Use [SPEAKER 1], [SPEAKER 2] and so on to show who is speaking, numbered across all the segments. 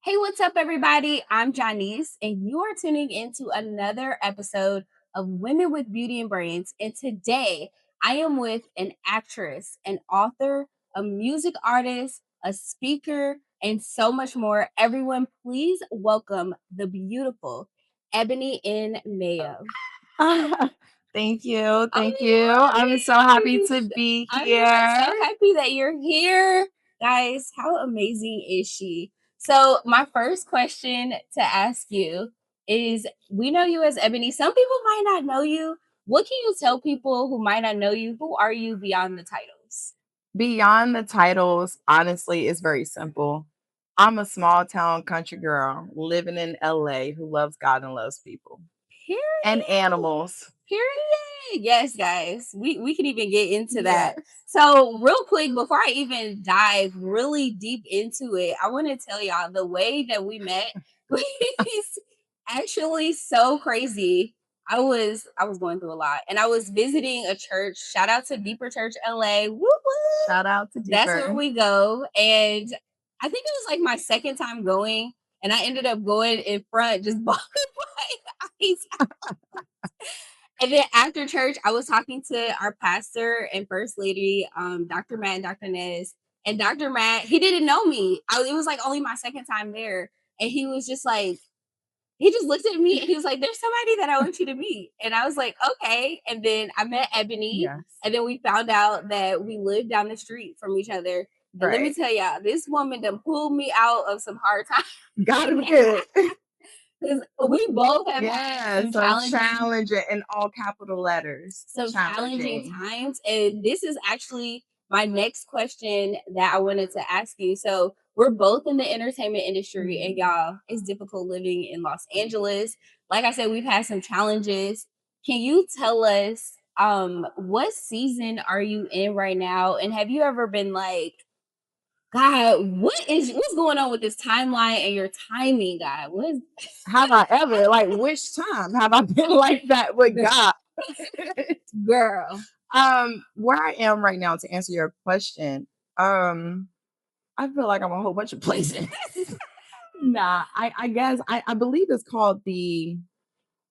[SPEAKER 1] Hey, what's up, everybody? I'm Janice, and you are tuning into another episode of Women with Beauty and Brains. And today I am with an actress, an author, a music artist, a speaker, and so much more. Everyone, please welcome the beautiful Ebony N. Mayo.
[SPEAKER 2] Thank you.
[SPEAKER 1] Oh
[SPEAKER 2] Thank you. I'm so happy
[SPEAKER 1] my
[SPEAKER 2] to
[SPEAKER 1] gosh.
[SPEAKER 2] be
[SPEAKER 1] I'm
[SPEAKER 2] here.
[SPEAKER 1] so happy that you're here. Guys, how amazing is she? So, my first question to ask you is we know you as Ebony. Some people might not know you. What can you tell people who might not know you? Who are you beyond the titles?
[SPEAKER 2] Beyond the titles, honestly, it's very simple. I'm a small town country girl living in LA who loves God and loves people and
[SPEAKER 1] Period.
[SPEAKER 2] animals.
[SPEAKER 1] Period. Yes, guys. We can even get into that.
[SPEAKER 2] Yes.
[SPEAKER 1] So, real quick, before I even dive really deep into it, I want to tell y'all the way that we met was actually so crazy. I was going through a lot, and I was visiting a church. Shout out to Deeper Church LA. Woo woo.
[SPEAKER 2] Shout out to
[SPEAKER 1] That's where
[SPEAKER 2] Deeper.
[SPEAKER 1] we go. And I think it was like my second time going, and I ended up going in front, just bawling my eyes. And then after church, I was talking to our pastor and first lady, Dr. Matt and Dr. Nez. And Dr. Matt, he didn't know me. It was like only my second time there. And he was just like, he just looked at me and he was like, there's somebody that I want you to meet. And I was like, okay. And then I met Ebony.
[SPEAKER 2] Yes.
[SPEAKER 1] And then we found out that we lived down the street from each other. And let me
[SPEAKER 2] Right.
[SPEAKER 1] tell y'all, this woman done pulled me out of some hard times.
[SPEAKER 2] Got him good.
[SPEAKER 1] Because we both have had
[SPEAKER 2] Yeah.
[SPEAKER 1] some
[SPEAKER 2] So
[SPEAKER 1] challenging
[SPEAKER 2] challenging in all capital letters.
[SPEAKER 1] some challenging
[SPEAKER 2] Challenging.
[SPEAKER 1] times. And this is actually my next question that I wanted to ask you. So, we're both in the entertainment industry, and y'all, it's difficult living in Los Angeles. Like I said, we've had some challenges. Can you tell us what season are you in right now? And have you ever been like, God, what's going on with this timeline and your timing, God? What is
[SPEAKER 2] Have I ever, like, which time have I been like that with God?
[SPEAKER 1] girl?
[SPEAKER 2] Where I am right now to answer your question, um, I feel like I'm a whole bunch of places. Nah, I guess I believe it's called the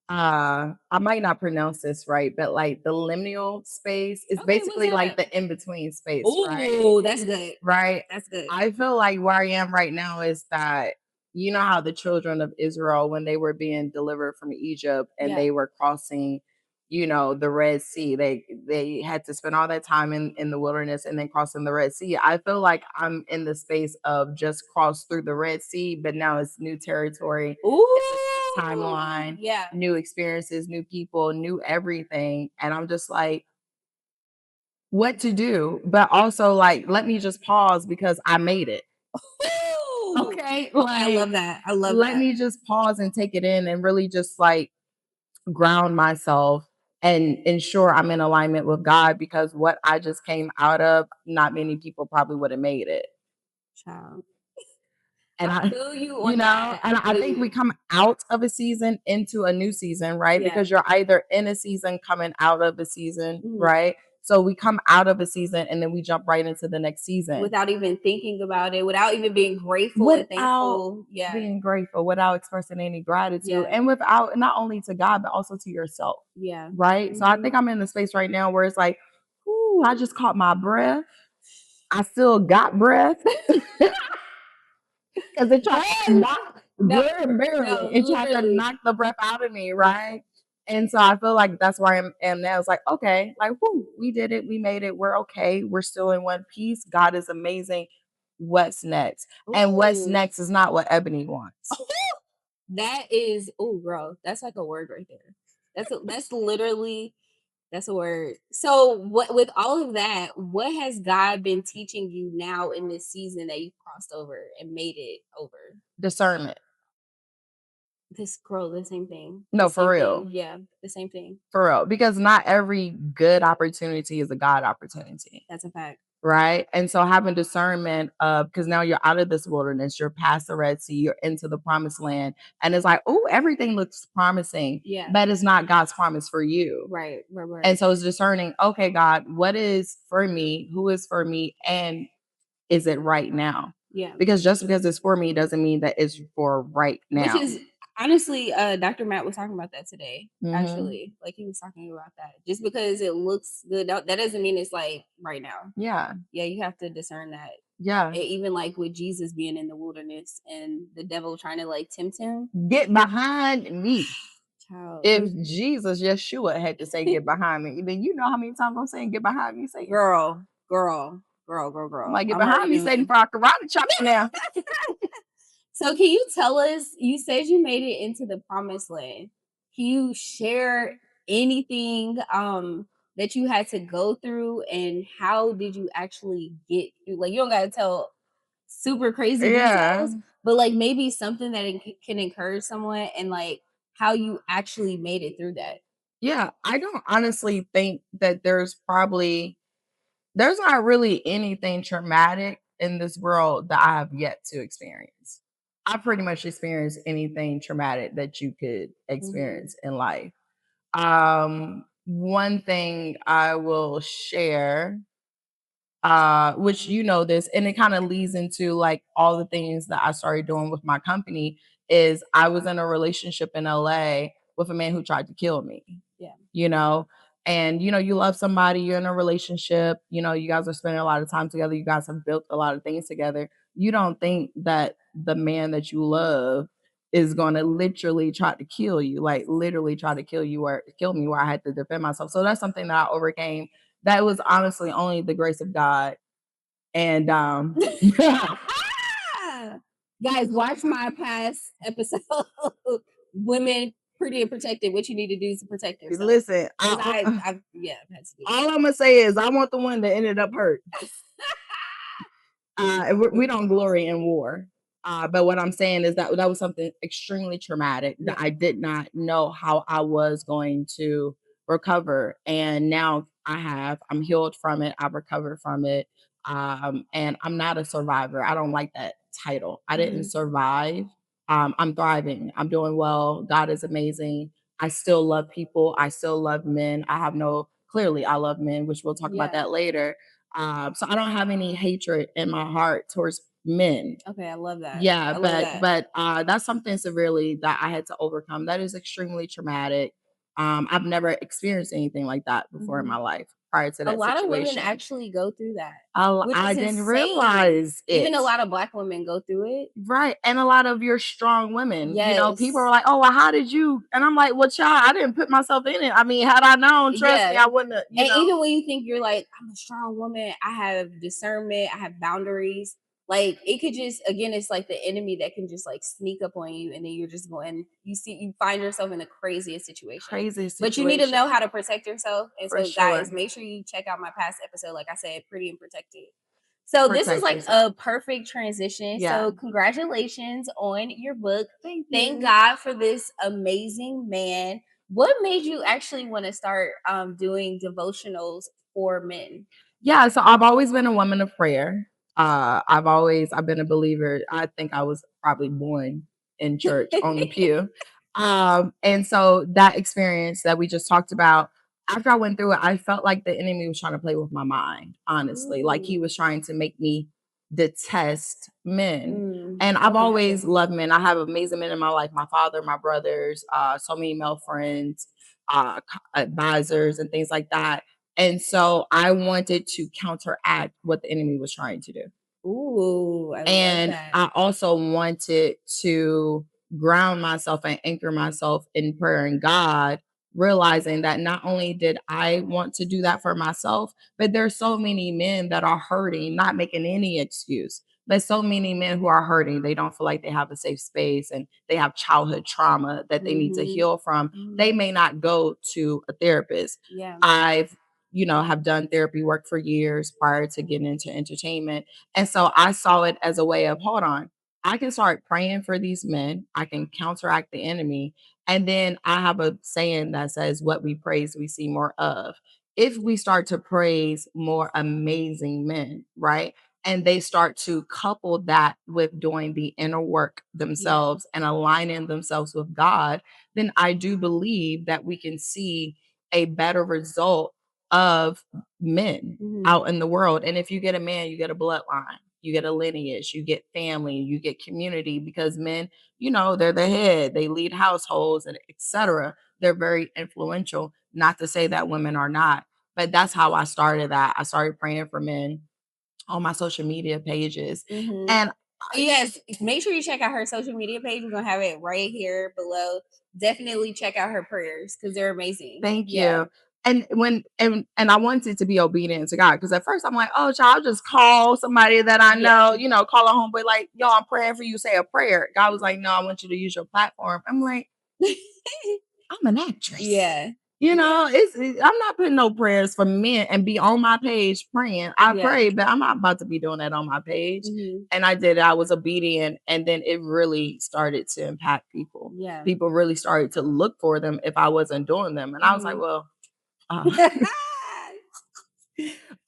[SPEAKER 2] I might not pronounce this right, but like the liminal space is
[SPEAKER 1] Okay, what's
[SPEAKER 2] basically like
[SPEAKER 1] that?
[SPEAKER 2] the in-between space, right?
[SPEAKER 1] Oh, that's good.
[SPEAKER 2] Right.
[SPEAKER 1] That's good.
[SPEAKER 2] I feel like where I am right now is that you know how the children of Israel, when they were being delivered from Egypt and
[SPEAKER 1] Yeah.
[SPEAKER 2] they were crossing, the Red Sea, they had to spend all that time in the wilderness and then crossing the Red Sea. I feel like I'm in the space of just cross through the Red Sea, but now it's new territory. It's a new
[SPEAKER 1] Ooh.
[SPEAKER 2] timeline,
[SPEAKER 1] Yeah.
[SPEAKER 2] new experiences, new people, new everything. And I'm just like, what to do, but also like, let me just pause because I made it.
[SPEAKER 1] Ooh.
[SPEAKER 2] Okay.
[SPEAKER 1] Okay, I love
[SPEAKER 2] Like,
[SPEAKER 1] that. I love
[SPEAKER 2] let
[SPEAKER 1] that.
[SPEAKER 2] me just pause and take it in and really just like ground myself and ensure I'm in alignment with God because what I just came out of, not many people probably would have made it.
[SPEAKER 1] Child.
[SPEAKER 2] And
[SPEAKER 1] I
[SPEAKER 2] I,
[SPEAKER 1] feel you on that.
[SPEAKER 2] and
[SPEAKER 1] I
[SPEAKER 2] I
[SPEAKER 1] feel
[SPEAKER 2] think we
[SPEAKER 1] you.
[SPEAKER 2] come out of a season into a new season, right?
[SPEAKER 1] Yeah.
[SPEAKER 2] Because you're either in a season coming out of a season,
[SPEAKER 1] Mhm.
[SPEAKER 2] right? So we come out of a season and then we jump right into the next season
[SPEAKER 1] Without even thinking about it, without even being grateful and
[SPEAKER 2] without
[SPEAKER 1] thankful. Yeah.
[SPEAKER 2] being grateful, without expressing any gratitude,
[SPEAKER 1] Yeah.
[SPEAKER 2] and without not only to God, but also to yourself,
[SPEAKER 1] Yeah.
[SPEAKER 2] right? So I
[SPEAKER 1] Mhm.
[SPEAKER 2] think I'm in the space right now where it's like, ooh, I just caught my breath. I still got breath because it tried to knock,
[SPEAKER 1] No,
[SPEAKER 2] barely,
[SPEAKER 1] no,
[SPEAKER 2] it tried to
[SPEAKER 1] literally.
[SPEAKER 2] knock the breath out of me, right? And so I feel like that's where I am now. It's like, okay, like, whoo, we did it. We made it. We're okay. We're still in one piece. God is amazing. What's next? And what's
[SPEAKER 1] Ooh.
[SPEAKER 2] next is not what Ebony wants.
[SPEAKER 1] That is, oh, bro, that's like a word right there. That's literally that's a word. So, what with all of that, what has God been teaching you now in this season that you've crossed over and made it over?
[SPEAKER 2] Discernment.
[SPEAKER 1] This girl, the same thing. The
[SPEAKER 2] No, for
[SPEAKER 1] same thing.
[SPEAKER 2] real.
[SPEAKER 1] Yeah, the same thing.
[SPEAKER 2] For real. Because not every good opportunity is a God opportunity.
[SPEAKER 1] That's a fact.
[SPEAKER 2] Right. And so having discernment of because now you're out of this wilderness, you're past the Red Sea, you're into the promised land. And it's like, oh, everything looks promising,
[SPEAKER 1] Yeah.
[SPEAKER 2] but it's not God's promise for you.
[SPEAKER 1] Right. Right. Right.
[SPEAKER 2] And so it's discerning, okay, God, what is for me? Who is for me? And is it right now?
[SPEAKER 1] Yeah.
[SPEAKER 2] Because just because it's for me doesn't mean that it's for right
[SPEAKER 1] Which
[SPEAKER 2] now.
[SPEAKER 1] is honestly, Dr. Matt was talking about that today.
[SPEAKER 2] Mhm.
[SPEAKER 1] Actually, like he was talking about that. Just because it looks good, that doesn't mean it's like right now.
[SPEAKER 2] Yeah.
[SPEAKER 1] Yeah, you have to discern that.
[SPEAKER 2] Yeah.
[SPEAKER 1] Even like with Jesus being in the wilderness and the devil trying to like tempt him.
[SPEAKER 2] Get behind me.
[SPEAKER 1] Child,
[SPEAKER 2] If Jesus, Yeshua had to say, "Get behind me," then you know how many times I'm saying, "Get behind me, Satan."
[SPEAKER 1] girl, girl, girl, girl,
[SPEAKER 2] I'm
[SPEAKER 1] girl.
[SPEAKER 2] like, "Get
[SPEAKER 1] I'm
[SPEAKER 2] behind
[SPEAKER 1] already
[SPEAKER 2] me, Satan,
[SPEAKER 1] knowing.
[SPEAKER 2] before I karate chop you now."
[SPEAKER 1] So can you tell us, you said you made it into the promised land. Can you share anything that you had to go through and how did you actually get through? Like you don't gotta tell super crazy
[SPEAKER 2] Yeah.
[SPEAKER 1] details, but like maybe something that can encourage someone and like how you actually made it through that.
[SPEAKER 2] Yeah, I don't honestly think that there's not really anything traumatic in this world that I have yet to experience. I pretty much experienced anything traumatic that you could
[SPEAKER 1] Mhm.
[SPEAKER 2] experience in life. One thing I will share, which you know this, and it kind of leads into like all the things that I started doing with my company, is I was in a relationship in LA with a man who tried to kill me.
[SPEAKER 1] Yeah.
[SPEAKER 2] You know, and you love somebody, you're in a relationship, you guys are spending a lot of time together, you guys have built a lot of things together. You don't think that the man that you love is going to literally try to kill you, like literally try to kill you or kill me, where I had to defend myself. So that's something that I overcame. That was honestly only the grace of God. And
[SPEAKER 1] Guys, watch my past episode. Women pretty and protected. What you need to do to protect yourself.
[SPEAKER 2] listen,
[SPEAKER 1] Because I yeah, I've had to do
[SPEAKER 2] all I'm gonna say is I want the one that ended up hurt.
[SPEAKER 1] that.
[SPEAKER 2] We don't glory in war. But what I'm saying is that that was something extremely traumatic that
[SPEAKER 1] Yeah.
[SPEAKER 2] I did not know how I was going to recover. And now I'm healed from it. I've recovered from it. And I'm not a survivor. I don't like that title. I didn't
[SPEAKER 1] Mhm.
[SPEAKER 2] survive. I'm thriving. I'm doing well. God is amazing. I still love people. I still love men. Clearly, I love men, which we'll talk about
[SPEAKER 1] Yeah.
[SPEAKER 2] that later. So I don't have any hatred in my heart towards men.
[SPEAKER 1] Okay, I love that.
[SPEAKER 2] Yeah,
[SPEAKER 1] I love
[SPEAKER 2] but
[SPEAKER 1] that.
[SPEAKER 2] but that's something severely that I had to overcome. That is extremely traumatic. I've never experienced anything like that before in my
[SPEAKER 1] Mhm.
[SPEAKER 2] life prior to
[SPEAKER 1] A
[SPEAKER 2] that
[SPEAKER 1] lot of women
[SPEAKER 2] situation.
[SPEAKER 1] actually go through that, which
[SPEAKER 2] I
[SPEAKER 1] is
[SPEAKER 2] didn't
[SPEAKER 1] insane.
[SPEAKER 2] realize
[SPEAKER 1] Even a
[SPEAKER 2] it.
[SPEAKER 1] lot of black women go through it.
[SPEAKER 2] Right. And a lot of your strong women, people are
[SPEAKER 1] Yes.
[SPEAKER 2] like, "Oh, well, how did you?" And I'm like, "Well, child, I didn't put myself in it. I mean, had I known, trust me,
[SPEAKER 1] Yeah.
[SPEAKER 2] I wouldn't have,
[SPEAKER 1] And even when you think you're like, I'm a strong woman, I have discernment, I have boundaries. Like it could just again, it's like the enemy that can just like sneak up on you, and then you're just going. You find yourself in the craziest situation.
[SPEAKER 2] crazy
[SPEAKER 1] But you need to
[SPEAKER 2] situation
[SPEAKER 1] know how to protect yourself. And
[SPEAKER 2] for
[SPEAKER 1] so, guys,
[SPEAKER 2] sure.
[SPEAKER 1] make sure you check out my past episode. Like I said, pretty and protected. So this is
[SPEAKER 2] Protect
[SPEAKER 1] like
[SPEAKER 2] yourself.
[SPEAKER 1] a perfect transition.
[SPEAKER 2] Yeah.
[SPEAKER 1] So congratulations on your book.
[SPEAKER 2] Thank
[SPEAKER 1] Thank
[SPEAKER 2] you.
[SPEAKER 1] God for this amazing man. What made you actually want to start doing devotionals for men?
[SPEAKER 2] Yeah, so I've always been a woman of prayer. I've been a believer. I think I was probably born in church on the pew. And so that experience that we just talked about, after I went through it, I felt like the enemy was trying to play with my mind, honestly. Like he
[SPEAKER 1] Ooh.
[SPEAKER 2] was trying to make me detest men.
[SPEAKER 1] Mm,
[SPEAKER 2] And I've
[SPEAKER 1] okay.
[SPEAKER 2] always loved men. I have amazing men in my life, my father, my brothers, so many male friends, advisors, and things like that. And so I wanted to counteract what the enemy was trying to do.
[SPEAKER 1] Ooh, I love
[SPEAKER 2] And
[SPEAKER 1] that.
[SPEAKER 2] I also wanted to ground myself and anchor myself in prayer and God, realizing that not only did I want to do that for myself, but there's so many men that are hurting, not making any excuse. But so many men who are hurting, they don't feel like they have a safe space and they have childhood trauma that they need to
[SPEAKER 1] Mm-hmm.
[SPEAKER 2] heal from. They
[SPEAKER 1] Mm-hmm.
[SPEAKER 2] may not go to a therapist.
[SPEAKER 1] Yeah.
[SPEAKER 2] I've, have done therapy work for years prior to getting into entertainment, and so I saw it as a way of, hold on, I can start praying for these men. I can counteract the enemy. And then I have a saying that says, what we praise, we see more of. If we start to praise more amazing men, right? And they start to couple that with doing the inner work
[SPEAKER 1] Yeah.
[SPEAKER 2] themselves and aligning themselves with God, then I do believe that we can see a better result of men
[SPEAKER 1] Mm-hmm.
[SPEAKER 2] out in the world. And if you get a man, you get a bloodline. you get a lineage, you get family, you get community because men, they're the head, they lead households and etc. They're very influential. Not to say that women are not, but that's how I started that. I started praying for men on my social media pages.
[SPEAKER 1] Mhm.
[SPEAKER 2] And
[SPEAKER 1] Yes, make sure you check out her social media page. We're gonna have it right here below. Definitely check out her prayers because they're amazing.
[SPEAKER 2] thank
[SPEAKER 1] Yeah.
[SPEAKER 2] you. And when and I wanted to be obedient to God because at first I'm like, oh, child, I'll just call somebody that I
[SPEAKER 1] Yeah.
[SPEAKER 2] know, call a homeboy, like, yo, I'm praying for you, say a prayer. God was like, no, I want you to use your platform. I'm like, I'm an actress.
[SPEAKER 1] Yeah.
[SPEAKER 2] I'm not putting no prayers for men and be on my page praying. I
[SPEAKER 1] Yeah.
[SPEAKER 2] pray, but I'm not about to be doing that on my page.
[SPEAKER 1] Mhm.
[SPEAKER 2] And I did it. I was obedient, and then it really started to impact people.
[SPEAKER 1] Yeah.
[SPEAKER 2] People really started to look for them if I wasn't doing them, and I was like,
[SPEAKER 1] Mhm.
[SPEAKER 2] well,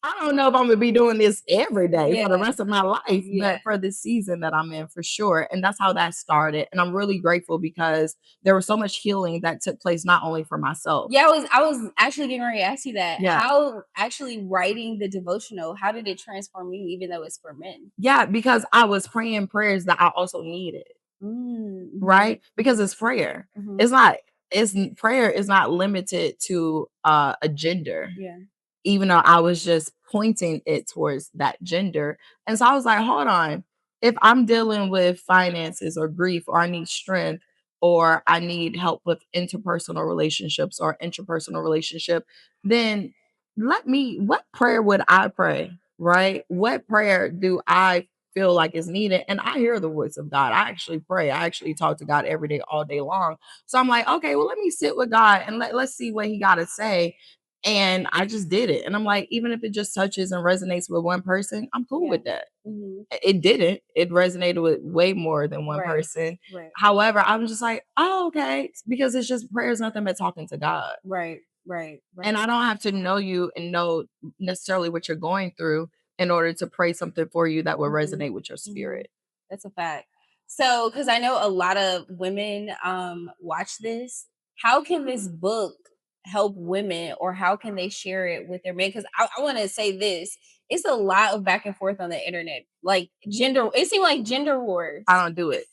[SPEAKER 2] I don't know if I'm gonna be doing this every day for the
[SPEAKER 1] Yeah.
[SPEAKER 2] rest of my life,
[SPEAKER 1] Yeah.
[SPEAKER 2] but for this season that I'm in, for sure. And that's how that started. And I'm really grateful because there was so much healing that took place, not only for myself.
[SPEAKER 1] Yeah, I was actually getting ready to ask you that.
[SPEAKER 2] Yeah.
[SPEAKER 1] How actually writing the devotional, how did it transform you even though it's for men?
[SPEAKER 2] Yeah, because I was praying prayers that I also needed,
[SPEAKER 1] Mm, mhm,
[SPEAKER 2] right? Because it's prayer.
[SPEAKER 1] mhm.
[SPEAKER 2] It's not, prayer is not limited to a gender,
[SPEAKER 1] Yeah.
[SPEAKER 2] even though I was just pointing it towards that gender. And so I was like, hold on. If I'm dealing with finances or grief, or I need strength, or I need help with interpersonal relationships or interpersonal relationship, then what prayer would I pray? Right? What prayer do I feel like is needed? And I hear the voice of God. I actually pray. I actually talk to God every day, all day long. So I'm like, okay, well, let me sit with God and let's see what he got to say. And I just did it. And I'm like, even if it just touches and resonates with one person, I'm cool
[SPEAKER 1] Yeah.
[SPEAKER 2] with that.
[SPEAKER 1] Mhm.
[SPEAKER 2] It didn't. It resonated with way more than one
[SPEAKER 1] Right.
[SPEAKER 2] person.
[SPEAKER 1] Right.
[SPEAKER 2] However, I'm just like, oh, okay. Because it's just prayer is nothing but talking to God.
[SPEAKER 1] Right. Right.
[SPEAKER 2] And
[SPEAKER 1] Right.
[SPEAKER 2] I don't have to know you and know necessarily what you're going through in order to pray something for you that will
[SPEAKER 1] Mhm.
[SPEAKER 2] resonate with your
[SPEAKER 1] Mhm.
[SPEAKER 2] spirit.
[SPEAKER 1] That's a fact. So, because I know a lot of women watch this, how can this book help women, or how can they share it with their men? Because I want to say this: it's a lot of back and forth on the internet, like gender. It seems like gender wars.
[SPEAKER 2] I don't do it.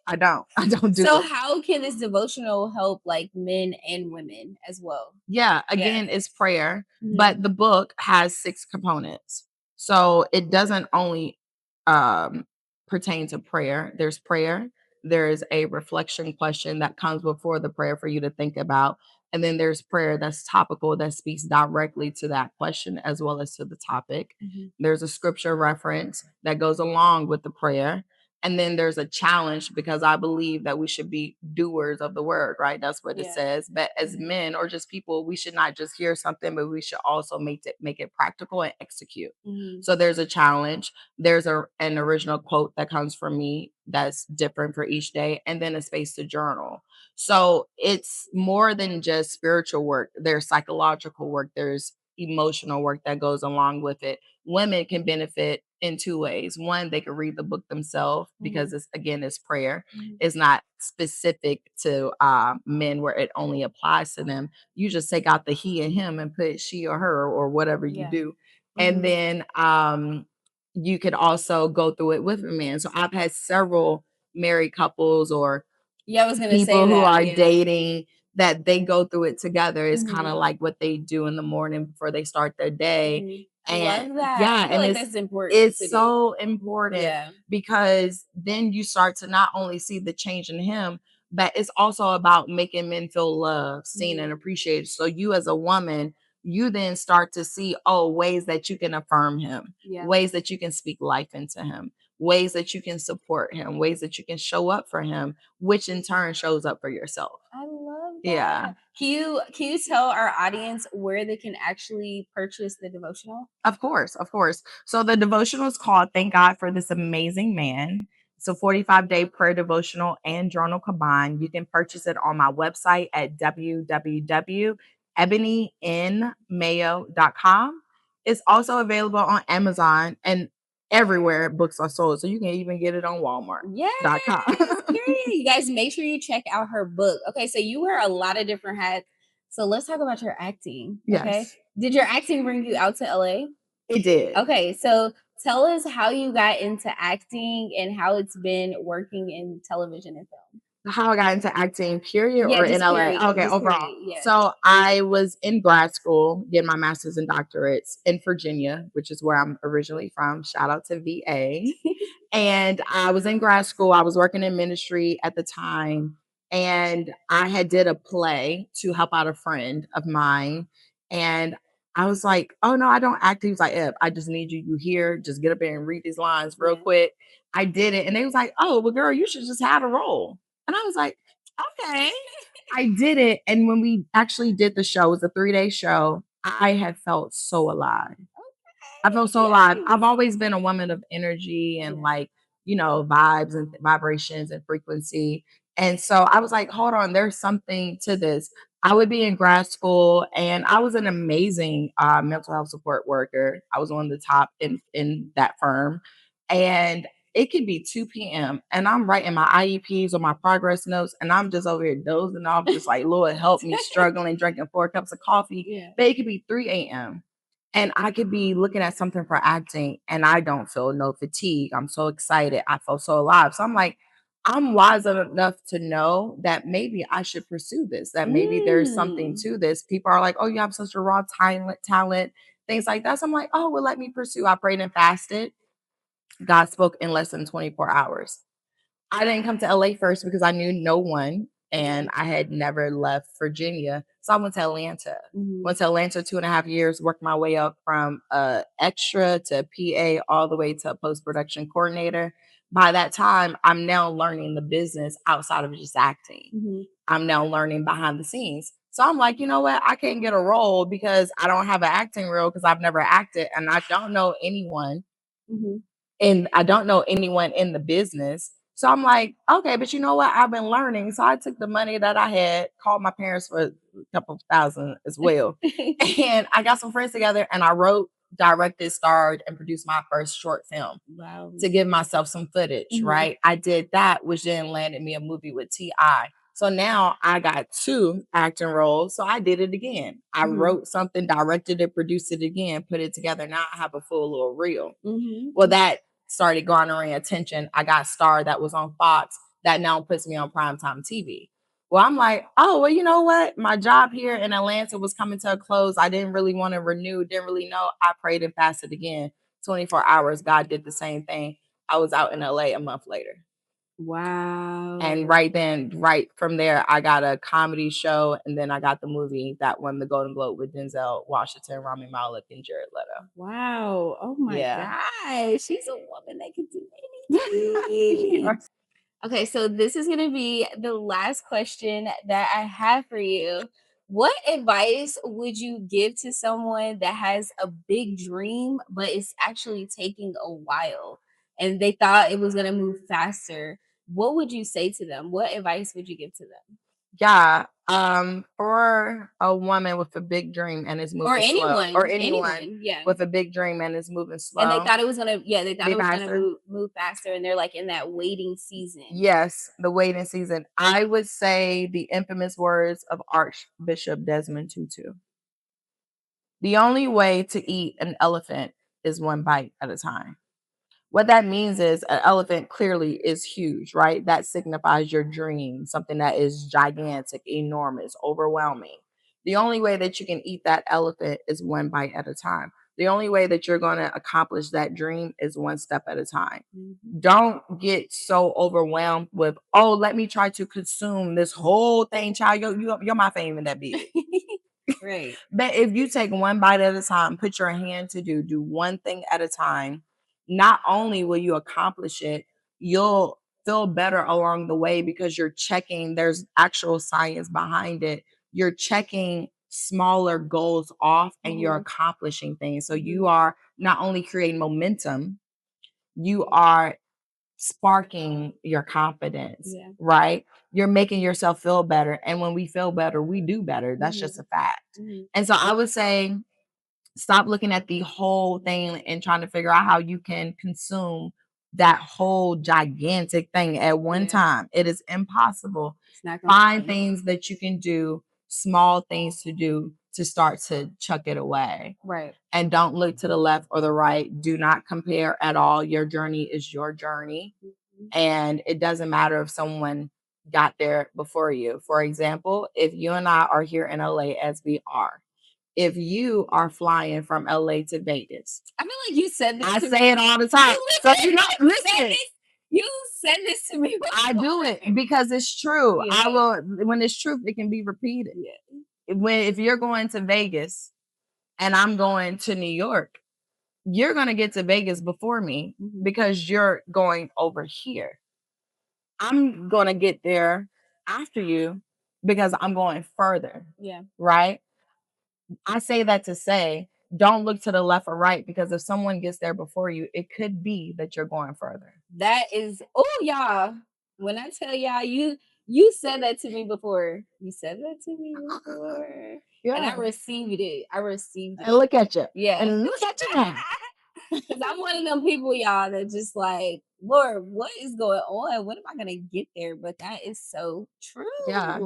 [SPEAKER 2] I don't. I don't do
[SPEAKER 1] So,
[SPEAKER 2] it.
[SPEAKER 1] how can this devotional help like men and women as well?
[SPEAKER 2] Yeah,
[SPEAKER 1] Yeah.
[SPEAKER 2] again, it's prayer,
[SPEAKER 1] Mhm.
[SPEAKER 2] but the book has 6 components. So it doesn't only um, pertain to prayer. There's prayer, there's a reflection question that comes before the prayer for you to think about. And then there's prayer that's topical that speaks directly to that question as well as to the topic.
[SPEAKER 1] Mhm.
[SPEAKER 2] There's a scripture reference that goes along with the prayer. And then there's a challenge because I believe that we should be doers of the word, right? That's what it
[SPEAKER 1] Yeah.
[SPEAKER 2] says. But as
[SPEAKER 1] Mhm.
[SPEAKER 2] men or just people, we should not just hear something, but we should also make it practical and execute.
[SPEAKER 1] Mhm.
[SPEAKER 2] So there's a challenge. There's an original quote that comes from me that's different for each day, and then a space to journal. So it's more than just spiritual work. There's psychological work. There's emotional work that goes along with it. Women can benefit in 2 ways. One, they can read the book themselves because
[SPEAKER 1] Mhm.
[SPEAKER 2] it's prayer.
[SPEAKER 1] Mhm.
[SPEAKER 2] It's not specific to men where it only applies to them. You just take out the he and him and put she or her or whatever you
[SPEAKER 1] Yeah.
[SPEAKER 2] do. And
[SPEAKER 1] Mhm.
[SPEAKER 2] then you could also go through it with a man. So I've had several married couples or
[SPEAKER 1] Yeah, I was gonna say
[SPEAKER 2] people who
[SPEAKER 1] that.
[SPEAKER 2] are
[SPEAKER 1] Yeah.
[SPEAKER 2] dating that they go through it together. It's kind
[SPEAKER 1] Mhm.
[SPEAKER 2] of like what they do in the morning before they start their day.
[SPEAKER 1] Mhm. I
[SPEAKER 2] And
[SPEAKER 1] love that. I
[SPEAKER 2] yeah,
[SPEAKER 1] feel
[SPEAKER 2] and
[SPEAKER 1] like
[SPEAKER 2] it's
[SPEAKER 1] that's important
[SPEAKER 2] it's
[SPEAKER 1] to do.
[SPEAKER 2] so important
[SPEAKER 1] Yeah.
[SPEAKER 2] because then you start to not only see the change in him, but it's also about making men feel loved, seen,
[SPEAKER 1] Mhm.
[SPEAKER 2] and appreciated. So you as a woman, you then start to see, oh, ways that you can affirm him,
[SPEAKER 1] Yeah.
[SPEAKER 2] ways that you can speak life into him, ways that you can support him, ways that you can show up for him, which in turn shows up for yourself.
[SPEAKER 1] I love
[SPEAKER 2] Yeah.
[SPEAKER 1] that. Can you tell our audience where they can actually purchase the devotional?
[SPEAKER 2] Of course, of course. So the devotional is called Thank God for This Amazing Man. It's a 45-day prayer devotional and journal combined. You can purchase it on my website at www.ebonynmayo.com. It's also available on Amazon and everywhere books are sold. So you can even get it on
[SPEAKER 1] Yes,
[SPEAKER 2] Walmart.com.
[SPEAKER 1] period. You guys make sure you check out her book. Okay, so you wear a lot of different hats. So let's talk about your acting. Okay.
[SPEAKER 2] Yes,
[SPEAKER 1] Did your acting bring you out to LA?
[SPEAKER 2] it did.
[SPEAKER 1] Okay, so Tell us how you got into acting and how it's been working in television and film.
[SPEAKER 2] How I got into acting, period,
[SPEAKER 1] Yeah,
[SPEAKER 2] or in
[SPEAKER 1] just
[SPEAKER 2] LA?
[SPEAKER 1] period.
[SPEAKER 2] Okay,
[SPEAKER 1] Just
[SPEAKER 2] overall.
[SPEAKER 1] period. Yeah.
[SPEAKER 2] So I was in grad school, getting my master's and doctorates in Virginia, which is where I'm originally from. Shout out to VA. And I was in grad school. I was working in ministry at the time, and I had did a play to help out a friend of mine. And I was like, "Oh no, I don't act." He was like, I just need you here. Just get up there and read these lines real
[SPEAKER 1] Yeah.
[SPEAKER 2] quick." I did it, and they was like, "Oh, well, girl, you should just have a role." And I was like, "Okay." I did it, and when we actually did the show, it was a 3-day show. I had felt so alive. I felt so alive.
[SPEAKER 1] Yes.
[SPEAKER 2] I've always been a woman of energy and
[SPEAKER 1] Yeah.
[SPEAKER 2] like, vibes and vibrations and frequency. And so I was like, hold on, there's something to this. I would be in grad school and I was an amazing mental health support worker. I was one of the top in that firm. And it could be 2 p.m. and I'm writing my IEPs or my progress notes and I'm just over here dozing off, just like, Lord, help me, struggling, drinking 4 cups of coffee.
[SPEAKER 1] Yeah.
[SPEAKER 2] But it could be 3 a.m. and I could be looking at something for acting and I don't feel no fatigue. I'm so excited. I feel so alive. So I'm like, I'm wise enough to know that maybe I should pursue this, that maybe there's something
[SPEAKER 1] Mm.
[SPEAKER 2] to this. People are like, oh, you have such a raw talent, things like that. So I'm like, oh, well, let me pursue. I prayed and fasted. God spoke in less than 24 hours. I didn't come to LA first because I knew no one and I had never left Virginia. So I went to Atlanta.
[SPEAKER 1] Mhm.
[SPEAKER 2] Went to Atlanta 2.5 years, worked my way up from extra to PA all the way to post production coordinator. By that time, I'm now learning the business outside of just acting.
[SPEAKER 1] Mhm.
[SPEAKER 2] I'm now learning behind the scenes. So I'm like, you know what? I can't get a role because I don't have an acting role because I've never acted and I don't know anyone
[SPEAKER 1] Mhm.
[SPEAKER 2] and I don't know anyone in the business. So I'm like, okay, but you know what? I've been learning. So I took the money that I had, called my parents for a couple of thousand as well. And I got some friends together and I wrote, directed, starred, and produced my first short film
[SPEAKER 1] Wow.
[SPEAKER 2] to give myself some footage,
[SPEAKER 1] Mhm.
[SPEAKER 2] right? I did that, which then landed me a movie with T.I. So now I got 2 acting roles. So I did it again. I
[SPEAKER 1] Mhm.
[SPEAKER 2] wrote something, directed it, produced it again, put it together. Now I have a full little reel.
[SPEAKER 1] Mhm.
[SPEAKER 2] Well, that started garnering attention. I got Star that was on Fox that now puts me on primetime TV. Well, I'm like, oh, well, you know what? My job here in Atlanta was coming to a close. I didn't really want to renew, didn't really know. I prayed and fasted again. 24 hours, God did the same thing. I was out in LA a month later. And
[SPEAKER 1] Wow.
[SPEAKER 2] right then, right from there, I got a comedy show, and then I got the movie that won the Golden Globe with Denzel Washington, Rami Malek, and Jared Leto.
[SPEAKER 1] Wow. Oh my
[SPEAKER 2] Yeah.
[SPEAKER 1] gosh. She's a woman that can do anything. Okay, so this is going to be the last question that I have for you. What advice would you give to someone that has a big dream, but it's actually taking a while and they thought it was going to move faster? What would you say to them? What advice would you give to them?
[SPEAKER 2] Yeah, for a woman with a big dream and is
[SPEAKER 1] Or
[SPEAKER 2] moving slow, or
[SPEAKER 1] anyone,
[SPEAKER 2] anyone
[SPEAKER 1] anyone, yeah.
[SPEAKER 2] with a big dream and is moving
[SPEAKER 1] And they
[SPEAKER 2] slow,
[SPEAKER 1] thought it was gonna, yeah, they thought
[SPEAKER 2] be
[SPEAKER 1] it was gonna
[SPEAKER 2] faster.
[SPEAKER 1] move faster, and they're like in that waiting season.
[SPEAKER 2] Yes, the waiting season. I would say the infamous words of Archbishop Desmond Tutu. The only way to eat an elephant is one bite at a time. What that means is an elephant clearly is huge, right? That signifies your dream, something that is gigantic, enormous, overwhelming. The only way that you can eat that elephant is one bite at a time. The only way that you're going to accomplish that dream is one step at a time.
[SPEAKER 1] Mhm.
[SPEAKER 2] Don't get so overwhelmed with, oh, let me try to consume this whole thing, child. You're my fame in that big.
[SPEAKER 1] Right.
[SPEAKER 2] But if you take one bite at a time, put your hand to do one thing at a time, not only will you accomplish it, you'll feel better along the way because you're checking, there's actual science behind it. You're checking smaller goals off and you're
[SPEAKER 1] Mhm.
[SPEAKER 2] accomplishing things. So
[SPEAKER 1] Mhm.
[SPEAKER 2] you are not only creating momentum, you are sparking your confidence,
[SPEAKER 1] Yeah.
[SPEAKER 2] right? You're making yourself feel better. And when we feel better, we do better. That's just
[SPEAKER 1] Mhm.
[SPEAKER 2] a fact.
[SPEAKER 1] Mhm.
[SPEAKER 2] And so I would say stop looking at the whole thing and trying to figure out how you can consume that whole gigantic thing at one
[SPEAKER 1] Yeah.
[SPEAKER 2] time. It is impossible.
[SPEAKER 1] It's not gonna
[SPEAKER 2] Find
[SPEAKER 1] happen.
[SPEAKER 2] things that you can do, small things to do, to start to chuck it away.
[SPEAKER 1] Right.
[SPEAKER 2] And don't look to the left or the right. Do not compare at all. Your journey is your journey.
[SPEAKER 1] Mhm.
[SPEAKER 2] And it doesn't matter if someone got there before you. For example, if you and I are here in LA as we are, if you are flying from LA to Vegas,
[SPEAKER 1] I feel like you said this
[SPEAKER 2] I
[SPEAKER 1] to
[SPEAKER 2] say
[SPEAKER 1] me.
[SPEAKER 2] it all the time. So you know,
[SPEAKER 1] You said
[SPEAKER 2] listen,
[SPEAKER 1] this. You said this to me
[SPEAKER 2] I do
[SPEAKER 1] before.
[SPEAKER 2] it because it's true.
[SPEAKER 1] Yeah.
[SPEAKER 2] I will when it's truth, it can be repeated.
[SPEAKER 1] Yeah.
[SPEAKER 2] If you're going to Vegas and I'm going to New York, you're gonna get to Vegas before me
[SPEAKER 1] Mhm.
[SPEAKER 2] because you're going over here. I'm gonna get there after you because I'm going further,
[SPEAKER 1] Yeah.
[SPEAKER 2] right? I say that to say, don't look to the left or right because if someone gets there before you, it could be that you're going further.
[SPEAKER 1] That is, oh y'all. When I tell y'all, you said that to me before. You said that to me before. And I
[SPEAKER 2] Yeah.
[SPEAKER 1] received it. I received
[SPEAKER 2] And
[SPEAKER 1] it.
[SPEAKER 2] look at you.
[SPEAKER 1] Yeah.
[SPEAKER 2] And look at you now.
[SPEAKER 1] Because I'm one of them people, y'all, that just like, Lord, what is going on? When am I gonna get there? But that is so true.
[SPEAKER 2] Yeah.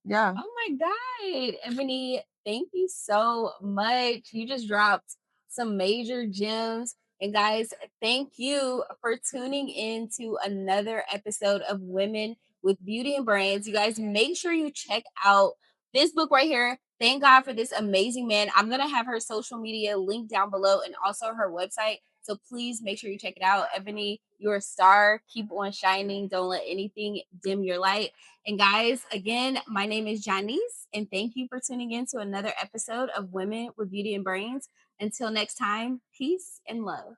[SPEAKER 2] Yeah.
[SPEAKER 1] Oh my God, Ebony, thank you so much. You just dropped some major gems. And guys, thank you for tuning in to another episode of Women with Beauty and Brands. You guys, make sure you check out this book right here. Thank God for this amazing man. I'm going to have her social media linked down below and also her website. So please make sure you check it out. Ebony, you're a star. Keep on shining. Don't let anything dim your light. And guys, again, my name is Janice, and thank you for tuning in to another episode of Women with Beauty and Brains. Until next time, peace and love.